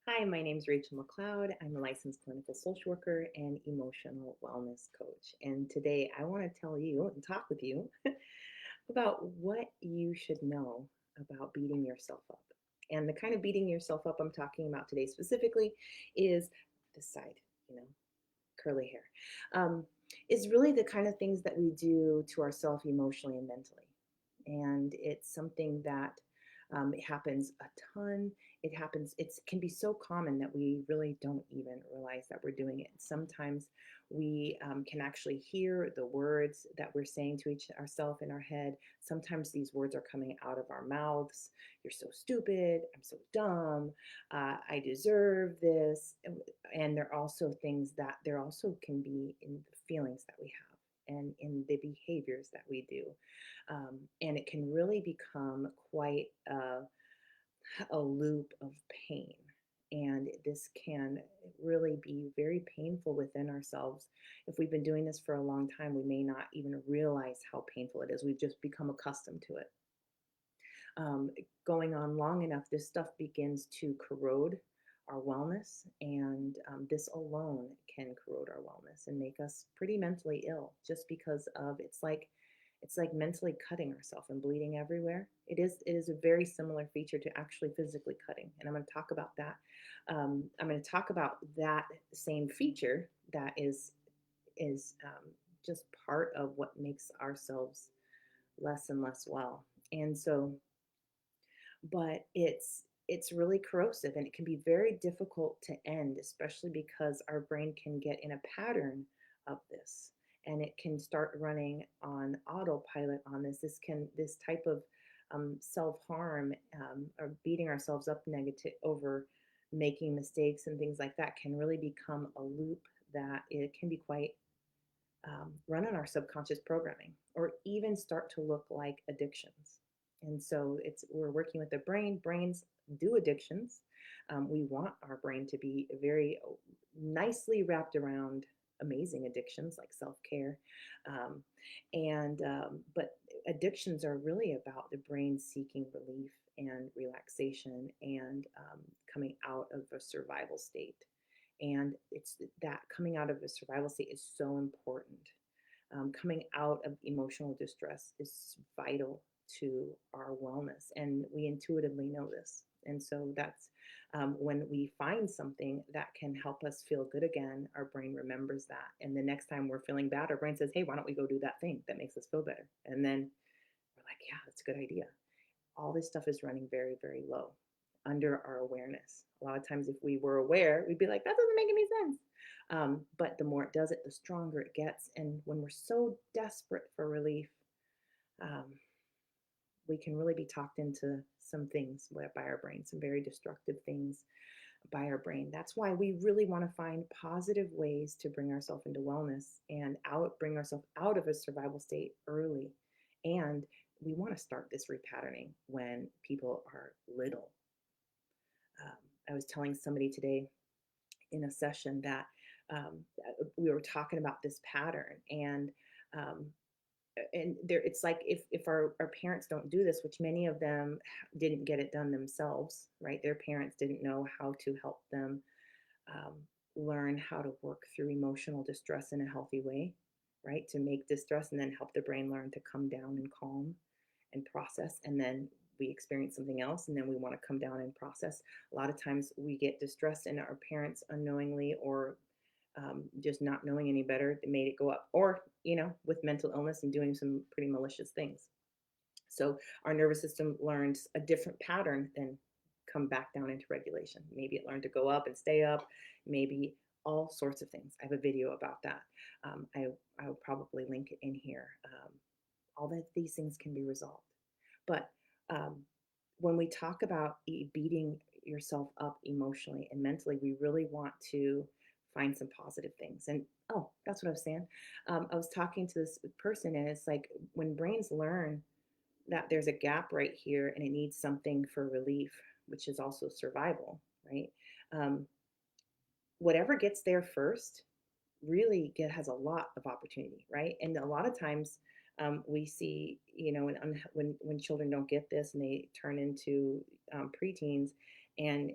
Hi, my name is Rachel McLeod. I'm a licensed clinical social worker and emotional wellness coach. And today I want to tell you and talk with you about what you should know about beating yourself up. And the kind of beating yourself up I'm talking about today specifically is this side, you know, curly hair, is really the kind of things that we do to ourselves emotionally and mentally. And it's something that it happens a ton. It happens, it can be so common that we really don't even realize that we're doing it. Sometimes we can actually hear the words that we're saying to each ourselves in our head. Sometimes these words are coming out of our mouths. You're so stupid. I'm so dumb. I deserve this. And there are also things that there also can be in the feelings that we have and in the behaviors that we do. And it can really become quite a loop of pain. And this can really be very painful within ourselves. If we've been doing this for a long time, we may not even realize how painful it is. We've just become accustomed to it. um, Going on long enough, this stuff begins to corrode our wellness, and this alone can corrode our wellness and make us pretty mentally ill. Just because of it's like mentally cutting ourselves and bleeding everywhere. It is a very similar feature to actually physically cutting, and I'm going to talk about that. I'm going to talk about that same feature that is just part of what makes ourselves less and less well. And so but it's really corrosive, and it can be very difficult to end, especially because our brain can get in a pattern of this, and it can start running on autopilot on this type of self-harm, or beating ourselves up negative over making mistakes and things like that, can really become a loop that it can be quite run on our subconscious programming, or even start to look like addictions. And so we're working with the brain. Brains do addictions. We want our brain to be very nicely wrapped around amazing addictions like self-care, um, and but addictions are really about the brain seeking relief and relaxation, and coming out of a survival state. And it's that coming out of a survival state is so important. Coming out of emotional distress is vital to our wellness, and we intuitively know this. And so that's when we find something that can help us feel good again, our brain remembers that. And the next time we're feeling bad, our brain says, hey, why don't we go do that thing that makes us feel better? And then we're like, yeah, that's a good idea. All this stuff is running very, very low under our awareness. A lot of times, if we were aware, we'd be like, that doesn't make any sense. But the more it does it, the stronger it gets. And when we're so desperate for relief, um, we can really be talked into some things by our brain, some very destructive things by our brain. That's why we really want to find positive ways to bring ourselves into wellness and bring ourselves out of a survival state early. And we want to start this repatterning when people are little. Um, I was telling somebody today in a session that we were talking about this pattern, um, and there it's like if our parents don't do this, which many of them didn't get it done themselves, right? Their parents didn't know how to help them um, learn how to work through emotional distress in a healthy way, right? To make distress and then help the brain learn to come down and calm and process. And then we experience something else, and then we want to come down and process. A lot of times we get distressed, and our parents unknowingly, or just not knowing any better, made it go up, or with mental illness and doing some pretty malicious things. So our nervous system learns a different pattern than come back down into regulation. Maybe it learned to go up and stay up, maybe all sorts of things. I have a video about that. I will probably link it in here. All that these things can be resolved. But um, when we talk about beating yourself up emotionally and mentally, we really want to find some positive things. And oh, that's what I was saying. I was talking to this person, and it's like when brains learn that there's a gap right here and it needs something for relief, which is also survival, right? Um, Whatever gets there first really has a lot of opportunity, right? And a lot of times we see, when children don't get this and they turn into preteens, and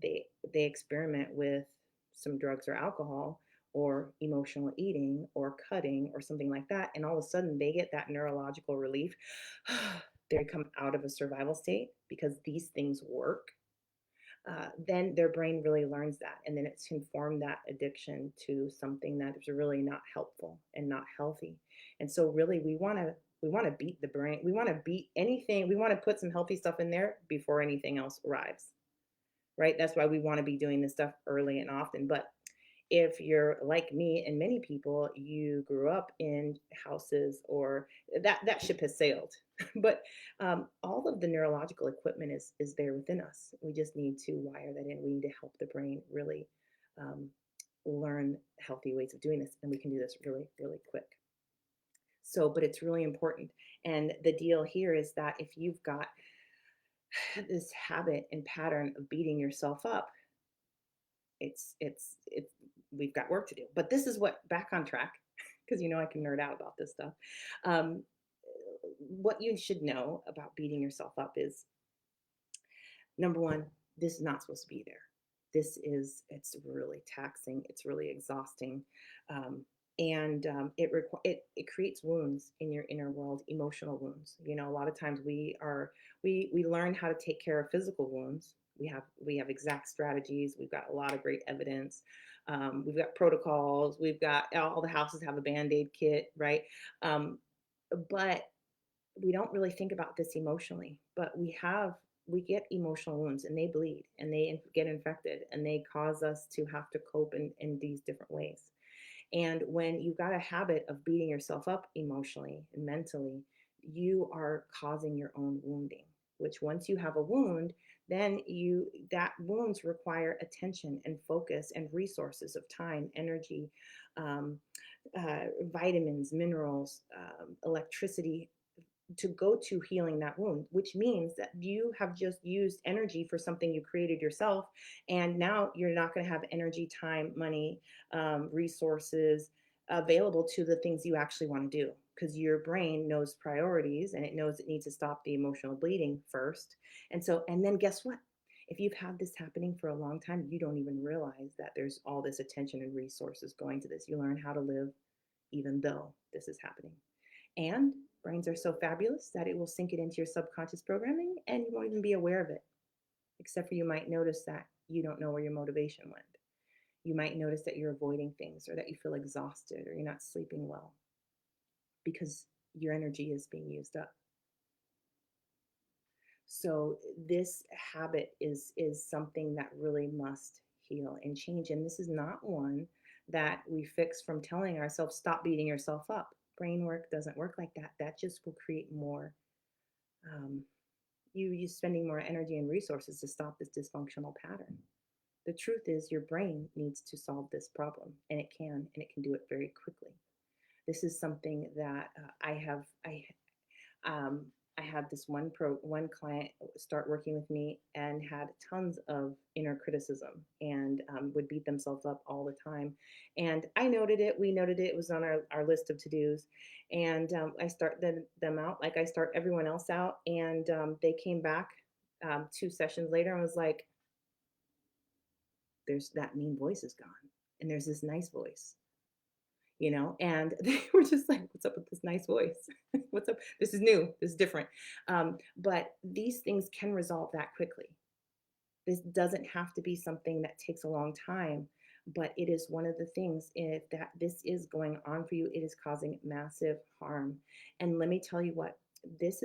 they experiment with some drugs or alcohol or emotional eating or cutting or something like that, and all of a sudden they get that neurological relief. They come out of a survival state because these things work. Then their brain really learns that, and then it's informed that addiction to something that is really not helpful and not healthy. And so really we want to beat the brain. We want to beat anything. We want to put some healthy stuff in there before anything else arrives, right? That's why we want to be doing this stuff early and often. But if you're like me and many people, you grew up in houses, or that ship has sailed. But all of the neurological equipment is there within us. We just need to wire that in. We need to help the brain really um, learn healthy ways of doing this, and we can do this really, really quick. So, but it's really important. And the deal here is that if you've got this habit and pattern of beating yourself up, it's we've got work to do. But this is what, back on track, because I can nerd out about this stuff. Um, what you should know about beating yourself up is, number one, this is not supposed to be there. It's really taxing. It's really exhausting. And it creates wounds in your inner world, emotional wounds. A lot of times we learn how to take care of physical wounds. We have exact strategies. We've got a lot of great evidence. We've got protocols. We've got, all the houses have a Band-Aid kit, right? But we don't really think about this emotionally. But we get emotional wounds, and they bleed, and they get infected, and they cause us to have to cope in these different ways. And when you've got a habit of beating yourself up emotionally and mentally, you are causing your own wounding, which, once you have a wound, then that wounds require attention and focus and resources of time, energy, um, vitamins, minerals, electricity, to go to healing that wound, which means that you have just used energy for something you created yourself. And now you're not going to have energy, time, money, resources available to the things you actually want to do, because your brain knows priorities, and it knows it needs to stop the emotional bleeding first. And then guess what? If you've had this happening for a long time, you don't even realize that there's all this attention and resources going to this. You learn how to live even though this is happening. And brains are so fabulous that it will sink it into your subconscious programming, and you won't even be aware of it, except for you might notice that you don't know where your motivation went. You might notice that you're avoiding things, or that you feel exhausted, or you're not sleeping well, because your energy is being used up. So this habit is something that really must heal and change. And this is not one that we fix from telling ourselves, stop beating yourself up. Brain work doesn't work like that. That just will create more, um, you spending more energy and resources to stop this dysfunctional pattern. The truth is, your brain needs to solve this problem, and it can do it very quickly. This is something that um, I had this one client start working with me, and had tons of inner criticism, and would beat themselves up all the time. And I noted it. We noted it. It was on our list of to dos. And I start them out like I start everyone else out. And they came back 2 sessions later and was like, "There's that mean voice is gone, and there's this nice voice." And they were just like, "What's up with this nice voice? What's up? This is new. This is different." But these things can resolve that quickly. This doesn't have to be something that takes a long time, but it is one of the things. If that this is going on for you, it is causing massive harm. And let me tell you what, this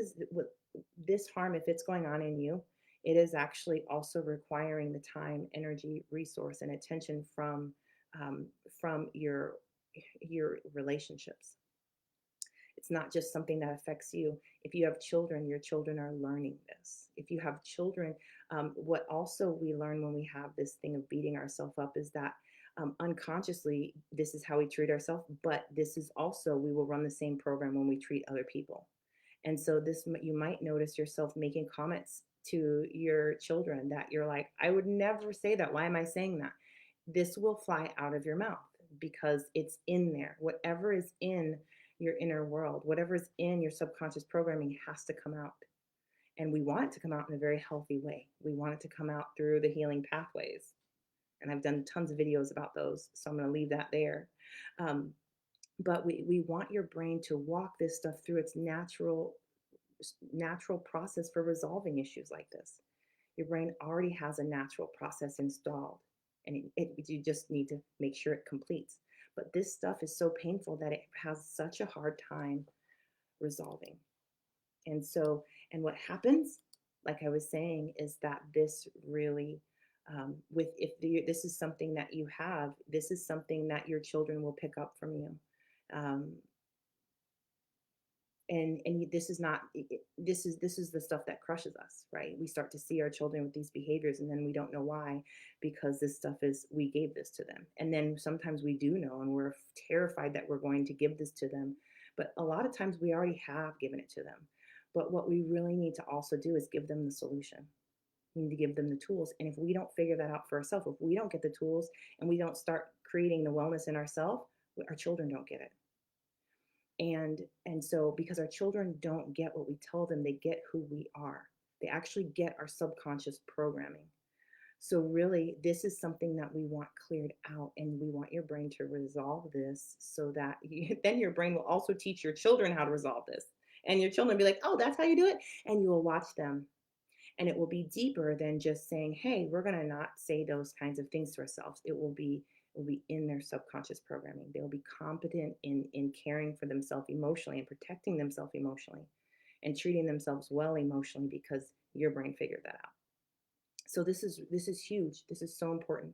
harm, if it's going on in you, it is actually also requiring the time, energy, resource, and attention um, from your relationships. It's not just something that affects you. If you have children, your children are learning this. If you have children, what also we learn when we have this thing of beating ourselves up is that unconsciously, this is how we treat ourselves, but this is also, we will run the same program when we treat other people. And so you might notice yourself making comments to your children that you're like, "I would never say that. Why am I saying that?" This will fly out of your mouth because it's in there. Whatever is in your inner world, whatever is in your subconscious programming has to come out. And we want it to come out in a very healthy way. We want it to come out through the healing pathways. And I've done tons of videos about those, so I'm going to leave that there. Um, but we want your brain to walk this stuff through its natural process for resolving issues like this. Your brain already has a natural process installed, and you just need to make sure it completes. But this stuff is so painful that it has such a hard time resolving. And so, and what happens, like I was saying, is that this really, with if this is something that you have, this is something that your children will pick up from you. Um, and this is not this is the stuff that crushes us, right? We start to see our children with these behaviors, and then we don't know why, because this stuff is, we gave this to them. And then sometimes we do know, and we're terrified that we're going to give this to them, but a lot of times we already have given it to them. But what we really need to also do is give them the solution. We need to give them the tools. And if we don't figure that out for ourselves, if we don't get the tools and we don't start creating the wellness in ourselves, our children don't get it. And so, because our children don't get what we tell them, they get who we are. They actually get our subconscious programming. So really, this is something that we want cleared out, and we want your brain to resolve this, so that then your brain will also teach your children how to resolve this. And your children will be like, oh, that's how you do it. And you will watch them, and it will be deeper than just saying, hey, we're going to not say those kinds of things to ourselves. It will be in their subconscious programming. They will be competent in caring for themselves emotionally and protecting themselves emotionally and treating themselves well emotionally, because your brain figured that out. So this is huge. This is so important.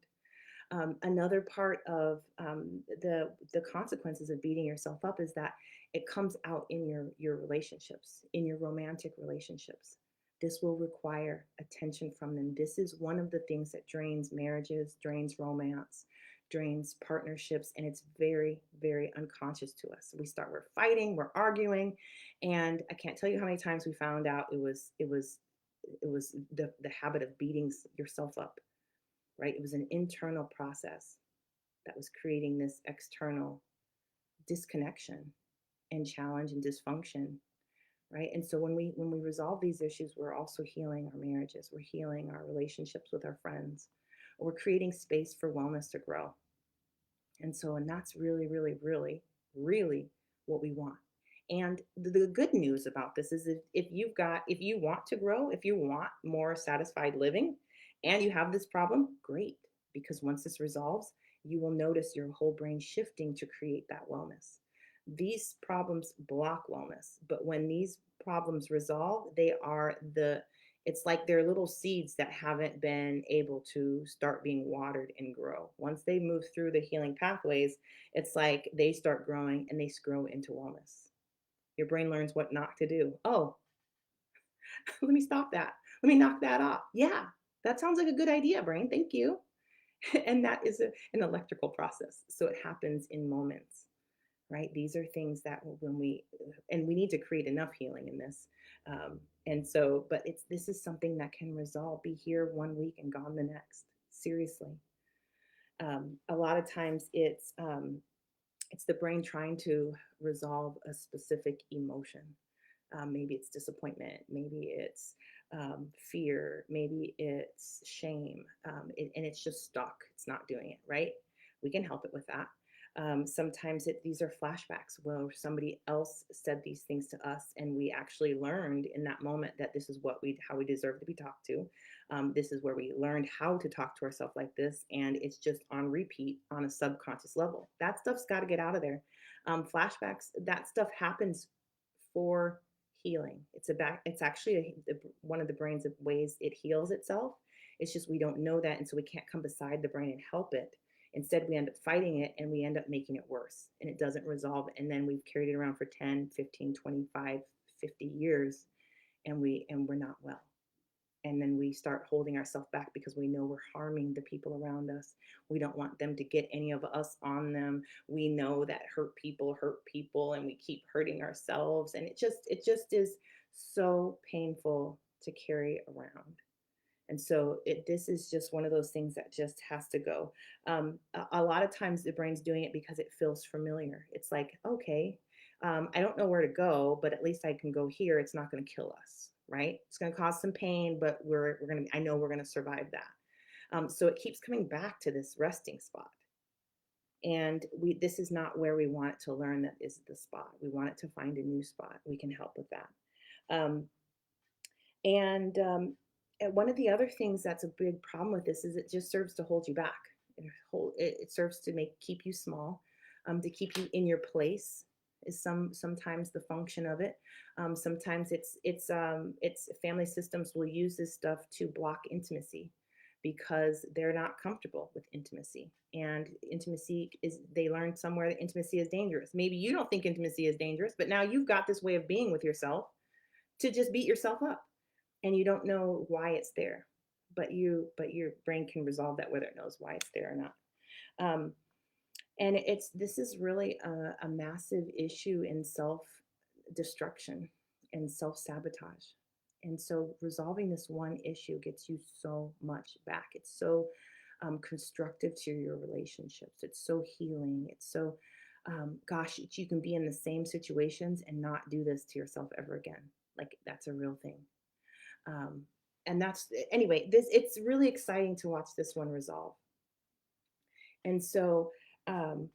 Another part of the consequences of beating yourself up is that it comes out in your relationships, in your romantic relationships. This will require attention from them. This is one of the things that drains marriages, drains romance, drains partnerships, and it's very, very unconscious to us. We're fighting, we're arguing, and I can't tell you how many times we found out it was the habit of beating yourself up, right? It was an internal process that was creating this external disconnection and challenge and dysfunction, right? And so when we resolve these issues, we're also healing our marriages, we're healing our relationships with our friends, we're creating space for wellness to grow. And that's really, really, really, really what we want. And the good news about this is, if you want to grow, if you want more satisfied living and you have this problem, great. Because once this resolves, you will notice your whole brain shifting to create that wellness. These problems block wellness, but when these problems resolve, it's like they're little seeds that haven't been able to start being watered and grow. Once they move through the healing pathways, it's like they start growing and they grow into wellness. Your brain learns what not to do. Oh, let me stop that. Let me knock that off. Yeah, that sounds like a good idea, brain. Thank you. And that is an electrical process. So it happens in moments, right? These are things that and we need to create enough healing in this. And so, but this is something that can resolve, be here one week and gone the next. Seriously. A lot of times it's the brain trying to resolve a specific emotion. Maybe it's disappointment, maybe it's fear, maybe it's shame, and it's just stuck. It's not doing it, right? We can help it with that. Sometimes these are flashbacks where somebody else said these things to us, and we actually learned in that moment that this is how we deserve to be talked to. This is where we learned how to talk to ourselves like this, and it's just on repeat on a subconscious level. That stuff's got to get out of there. Flashbacks, that stuff happens for healing. It's actually one of the brain's ways it heals itself. It's just we don't know that, and so we can't come beside the brain and help it. Instead, we end up fighting it, and we end up making it worse, and it doesn't resolve. And then we've carried it around for 10, 15, 25, 50 years, and we're not well. And then we start holding ourselves back because we know we're harming the people around us. We don't want them to get any of us on them. We know that hurt people, and we keep hurting ourselves. And it just is so painful to carry around. And so this is just one of those things that just has to go. A lot of times the brain's doing it because it feels familiar. It's like, okay, I don't know where to go, but at least I can go here. It's not going to kill us. right? It's going to cause some pain, but we're going to, I know we're going to survive that. So it keeps coming back to this resting spot. And this is not where we want it to learn that is the spot. We want it to find a new spot. We can help with that. Um, and one of the other things that's a big problem with this is it just serves to hold you back. It serves to keep you small, to keep you in your place is sometimes the function of it. Sometimes it's family systems will use this stuff to block intimacy because they're not comfortable with intimacy. And intimacy is, they learned somewhere that intimacy is dangerous. Maybe you don't think intimacy is dangerous, but now you've got this way of being with yourself to just beat yourself up, and you don't know why it's there, but your brain can resolve that whether it knows why it's there or not. um, and this is really a massive issue in self destruction and self sabotage. And so resolving this one issue gets you so much back. It's so constructive to your relationships. It's so healing. It's so, gosh, you can be in the same situations and not do this to yourself ever again. Like, that's a real thing. Um, and that's, anyway, it's really exciting to watch this one resolve. And so, um,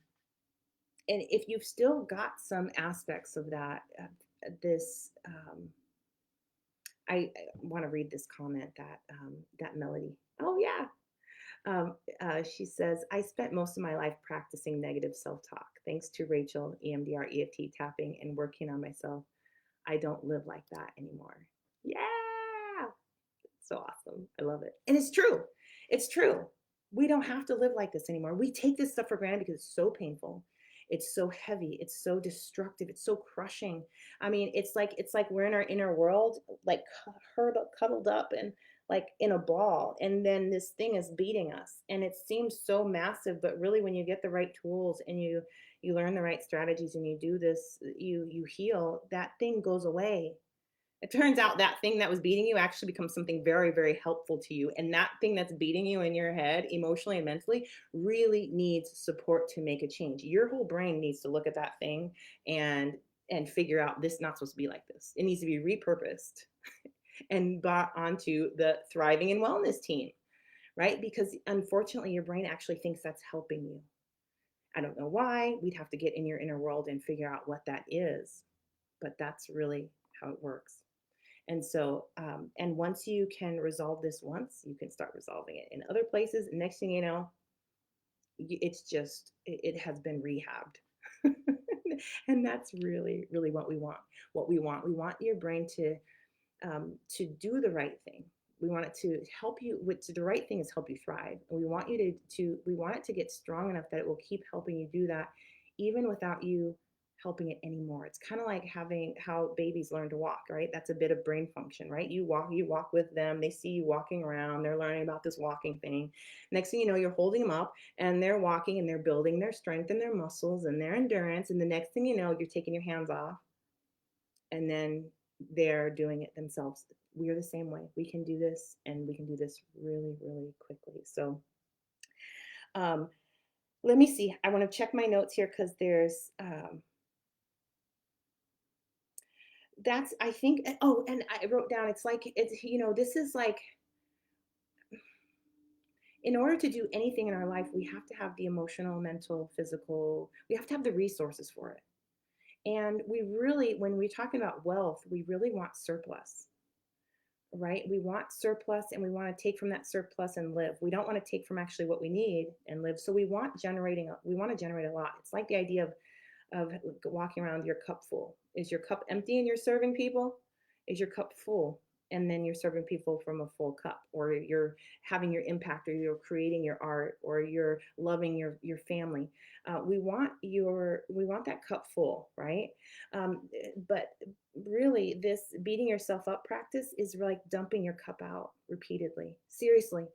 and if you've still got some aspects of that, this, I want to read this comment that Melody. Oh yeah, she says, I spent most of my life practicing negative self-talk. Thanks to Rachel, EMDR, EFT tapping, and working on myself, I don't live like that anymore. Yeah, so awesome. I love it. And it's true. It's true. We don't have to live like this anymore. We take this stuff for granted because it's so painful. It's so heavy. It's so destructive. It's so crushing. I mean, it's like we're in our inner world, like cuddled up and like in a ball, and then this thing is beating us. And it seems so massive, but really, when you get the right tools and you learn the right strategies and you do this, you heal. That thing goes away. It turns out that thing that was beating you actually becomes something very, very helpful to you. And that thing that's beating you in your head, emotionally and mentally, really needs support to make a change. Your whole brain needs to look at that thing and figure out, this is not supposed to be like this. It needs to be repurposed and brought onto the thriving and wellness team, right? Because unfortunately, your brain actually thinks that's helping you. I don't know why. We'd have to get in your inner world and figure out what that is, but that's really how it works. And so, and once you can resolve this once, you can start resolving it in other places. Next thing you know, it's just, it has been rehabbed. And that's really, really what we want. We want your brain to do the right thing. We want it to help you, which the right thing is help you thrive. And we want you we want it to get strong enough that it will keep helping you do that, even without you helping it anymore. It's kind of like having how babies learn to walk, right? That's a bit of brain function, right? You walk with them. They see you walking around. They're learning about this walking thing. Next thing you know, you're holding them up and they're walking and they're building their strength and their muscles and their endurance. And the next thing you know, you're taking your hands off and then they're doing it themselves. We are the same way. We can do this, and we can do this really, really quickly. So let me see. I want to check my notes here because there's that's, I think, oh, and I wrote down, this is like, in order to do anything in our life, we have to have the emotional, mental, physical, we have to have the resources for it. And we really, when we're talking about wealth, we really want surplus, right? We want surplus, and we want to take from that surplus and live. We don't want to take from actually what we need and live. So we want to generate a lot. It's like the idea of walking around your cup full. Is your cup empty and you're serving people? Is your cup full and then you're serving people from a full cup? Or you're having your impact, or you're creating your art, or you're loving your family? We want that cup full, right? But really, this beating yourself up practice is like dumping your cup out repeatedly, seriously.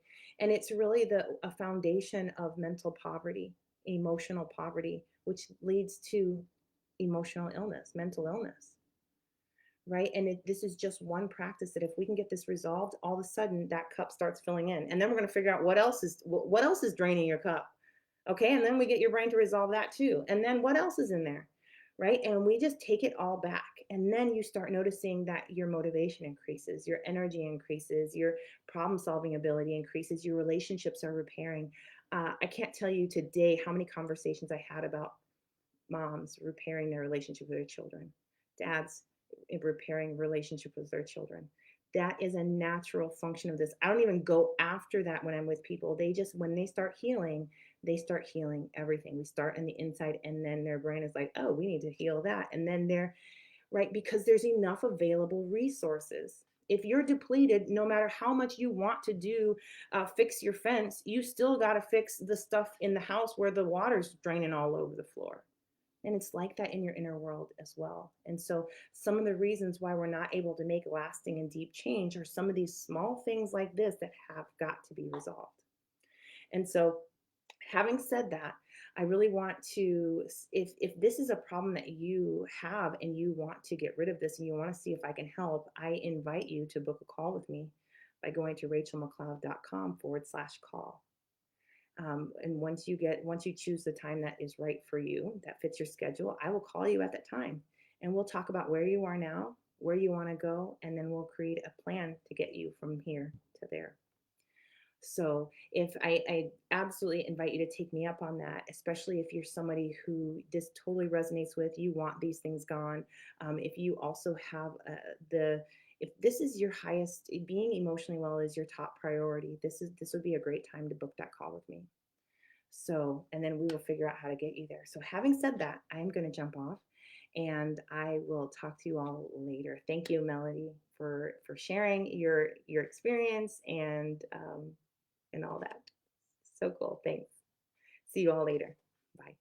And it's really a foundation of mental poverty, emotional poverty, which leads to emotional illness, mental illness, right? And this is just one practice that if we can get this resolved, all of a sudden that cup starts filling in, and then we're going to figure out what else is draining your cup. Okay, and then we get your brain to resolve that too, and then what else is in there, right? And we just take it all back, And then you start noticing that your motivation increases, your energy increases, your problem solving ability increases, your relationships are repairing. I can't tell you today how many conversations I had about moms repairing their relationship with their children, dads repairing relationship with their children. That is a natural function of this. I don't even go after that when I'm with people. They just, when they start healing everything. We start on the inside, and then their brain is like, oh, we need to heal that. And then they're right, because there's enough available resources. If you're depleted, no matter how much you want to do, fix your fence, you still got to fix the stuff in the house where the water's draining all over the floor. And it's like that in your inner world as well. And so, some of the reasons why we're not able to make lasting and deep change are some of these small things like this that have got to be resolved. And so, having said that, I really want to, if this is a problem that you have and you want to get rid of this and you want to see if I can help, I invite you to book a call with me by going to rachelmcleod.com/call. And once you choose the time that is right for you, that fits your schedule, I will call you at that time and we'll talk about where you are now, where you want to go, and then we'll create a plan to get you from here to there. So if I absolutely invite you to take me up on that, especially if you're somebody who this totally resonates with, you want these things gone. If you also have if this is your highest, being emotionally well is your top priority, this would be a great time to book that call with me. So, and then we will figure out how to get you there. So having said that, I'm going to jump off and I will talk to you all later. Thank you, Melody, for sharing your experience and all that. So cool. Thanks. See you all later. Bye.